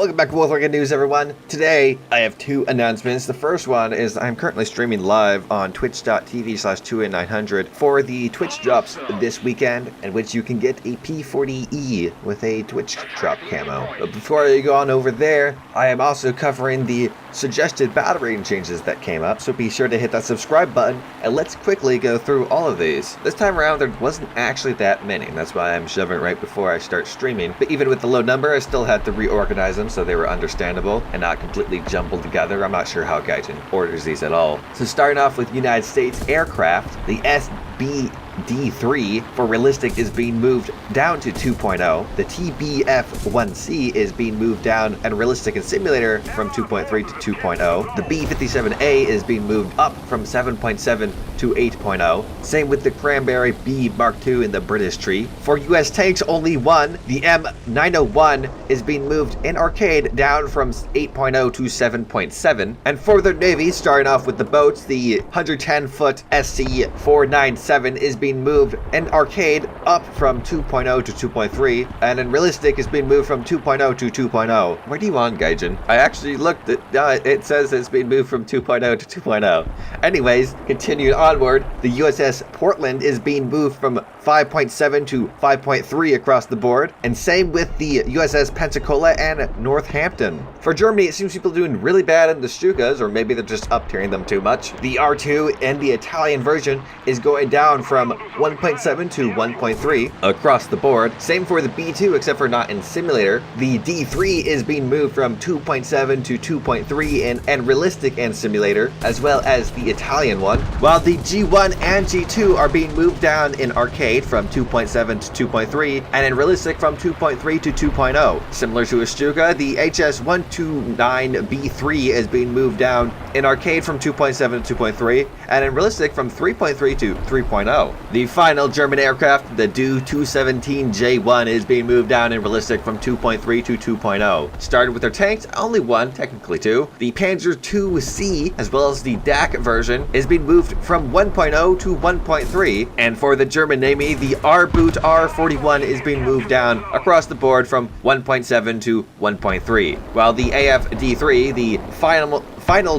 Welcome back to World War News, everyone. Today, I have two announcements. The first one is I'm currently streaming live on twitch.tv/2in900 for the Twitch drops this weekend, in which you can get a P40E with a Twitch drop camo. But before I go on over there, I am also covering the suggested battle rating changes that came up, so be sure to hit that subscribe button, and let's quickly go through all of these. This time around, there wasn't actually that many, and that's why I'm shoving it right before I start streaming. But even with the low number, I still had to reorganize them so they were understandable and not completely jumbled together. I'm not sure how Gaijin orders these at all. So starting off with United States aircraft, the SBD3 for realistic is being moved down to 2.0. The TBF1C is being moved down and realistic and simulator from 2.3 to 2.0. The B57A is being moved up from 7.7 to 8.0. Same with the Cranberry B Mark II in the British tree. For US tanks only one, the M901 is being moved in arcade down from 8.0 to 7.7. And for the Navy, starting off with the boats, the 110-foot SC497 is being moved in arcade up from 2.0 to 2.3, and in realistic is being moved from 2.0 to 2.0. Where do you want, Gaijin? I actually looked at it says it's being moved from 2.0 to 2.0. Anyways, continuing onward, the USS Portland is being moved from 5.7 to 5.3 across the board, and same with the USS Pensacola and Northampton. For Germany, it seems people are doing really bad in the Stukas, or maybe they're just up-tiering them too much. The R2 and the Italian version is going down from 1.7 to 1.3 across the board. Same for the B2, except for not in simulator. The D3 is being moved from 2.7 to 2.3 and realistic and simulator, as well as the Italian one, while the G1 and G2 are being moved down in arcade from 2.7 to 2.3 and in realistic from 2.3 to 2.0. Similar to a Stuka, the HS129B3 is being moved down in arcade from 2.7 to 2.3 and in realistic from 3.3 to 3.0. The final German aircraft, the Do-217J1, is being moved down in realistic from 2.3 to 2.0. Started with their tanks, only one, technically two. The Panzer IIC, as well as the DAC version, is being moved from 1.0 to 1.3, and for the German Navy, the R-Boot R41 is being moved down across the board from 1.7 to 1.3, while the AFD3, the final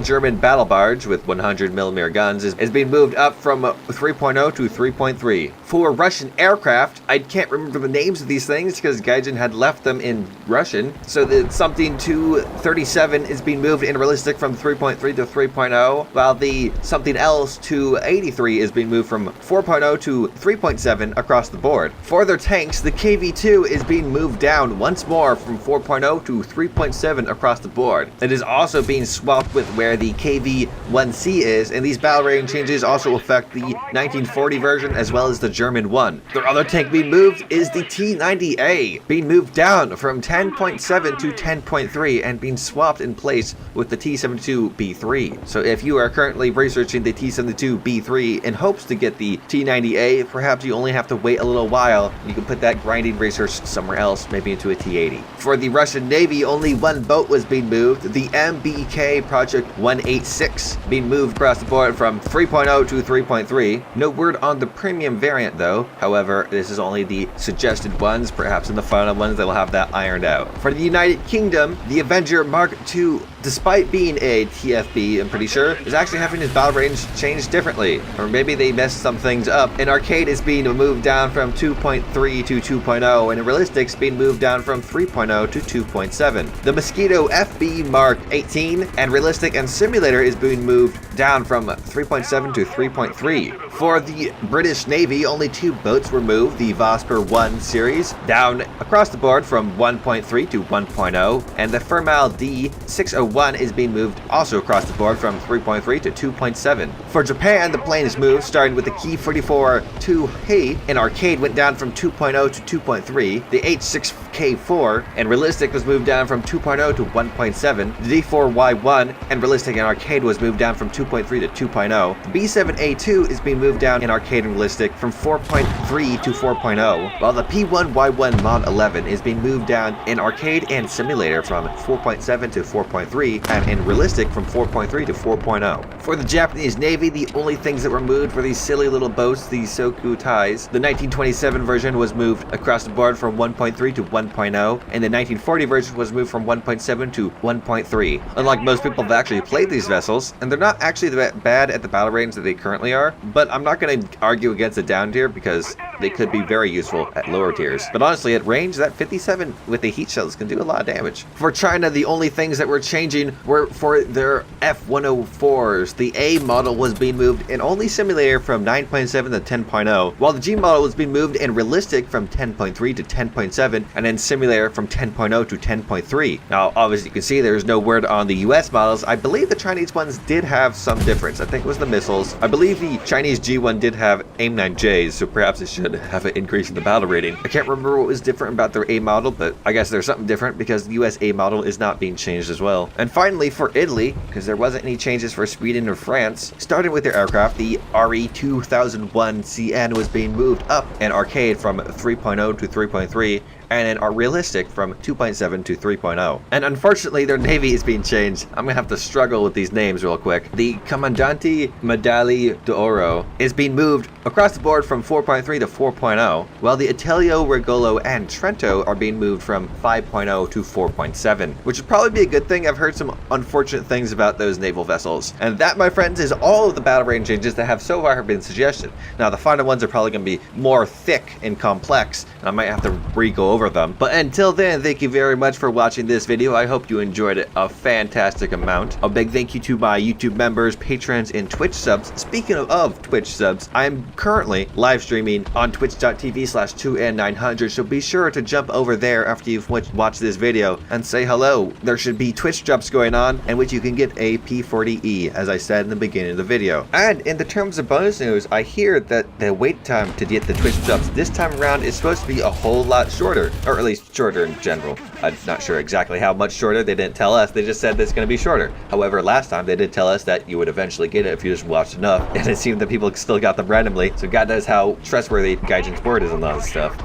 German battle barge with 100mm guns, is being moved up from 3.0 to 3.3. For Russian aircraft, I can't remember the names of these things because Gaijin had left them in Russian, so that something 237 is being moved in realistic from 3.3 to 3.0, while the something else 283 is being moved from 4.0 to 3.7 across the board. For their tanks, the KV2 is being moved down once more from 4.0 to 3.7 across the board. It is also being swapped with where the KV1C is, and these battle rating changes also affect the 1940 version as well as the German one. Their other tank being moved is the T90A, being moved down from 10.7 to 10.3 and being swapped in place with the T72B3. So if you are currently researching the T72B3 in hopes to get the T90A, perhaps you only have to wait a little while. You can put that grinding research somewhere else, maybe into a T80. For the Russian Navy, only one boat was being moved, the MBK Project 186, being moved across the board from 3.0 to 3.3. No word on the premium variant though. However, this is only the suggested ones. Perhaps in the final ones they will have that ironed out. For the United Kingdom, the Avenger Mark II, despite being a TFB, I'm pretty sure, is actually having his battle range changed differently. Or maybe they messed some things up. In arcade, it's being moved down from 2.3 to 2.0, and in realistics being moved down from 3.0 to 2.7. The Mosquito FB Mark 18 and realistic and simulator is being moved down from 3.7 to 3.3. For the British Navy, only two boats were moved, the Vosper 1 series, down across the board from 1.3 to 1.0, and the Fermal D601 is being moved also across the board from 3.3 to 2.7. For Japan, the plane is moved, starting with the Ki 44-2 in arcade went down from 2.0 to 2.3, the H6K4 and realistic was moved down from 2.0 to 1.7, the D4Y1 and realistic and arcade was moved down from 2.3 to 2.0, the B7A2 is being moved down in arcade and realistic from 4.3 to 4.0, while the P1Y1 Mod 11 is being moved down in arcade and simulator from 4.7 to 4.3 and in realistic from 4.3 to 4.0. For the Japanese Navy, the only things that were moved were these silly little boats, these Soku Tais. The 1927 version was moved across the board from 1.3 to 1.0. 1.0, and the 1940 version was moved from 1.7 to 1.3. Unlike most people have actually played these vessels, and they're not actually that bad at the battle range that they currently are, but I'm not going to argue against the down tier because they could be very useful at lower tiers. But honestly, at range, that 57 with the heat shells can do a lot of damage. For China, the only things that were changing were for their F-104s. The A model was being moved in only simulator from 9.7 to 10.0, while the G model was being moved in realistic from 10.3 to 10.7, and then simulator from 10.0 to 10.3. Now, obviously, you can see there's no word on the US models. I believe the Chinese ones did have some difference. I think it was the missiles. I believe the Chinese G1 did have AIM-9Js, so perhaps it should have an increase in the battle rating. I can't remember what was different about their A model, but I guess there's something different because the US A model is not being changed as well. And finally, for Italy, because there wasn't any changes for Sweden or France, starting with their aircraft, the RE-2001CN was being moved up in arcade from 3.0 to 3.3, and in our realistic from 2.7 to 3.0. And unfortunately, their navy is being changed. I'm gonna have to struggle with these names real quick. The Comandante Medaglie d'Oro is being moved across the board from 4.3 to 4.0, while the Itelio, Regolo, and Trento are being moved from 5.0 to 4.7, which would probably be a good thing. I've heard some unfortunate things about those naval vessels. And that, my friends, is all of the battle range changes that have so far been suggested. Now, the final ones are probably gonna be more thick and complex, and I might have to re-go over them. But until then, thank you very much for watching this video. I hope you enjoyed it a fantastic amount. A big thank you to my YouTube members, patrons, and Twitch subs. Speaking of Twitch subs, I'm currently live streaming on twitch.tv/2n900, so be sure to jump over there after you've watched this video and say hello. There should be Twitch drops going on in which you can get a P40E, as I said in the beginning of the video. And in the terms of bonus news, I hear that the wait time to get the Twitch drops this time around is supposed to be a whole lot shorter. Or at least shorter in general. I'm not sure exactly how much shorter. They didn't tell us. They just said that it's going to be shorter. However, last time they did tell us that you would eventually get it if you just watched enough. And it seemed that people still got them randomly. So God knows how trustworthy Gaijin's word is on all this stuff.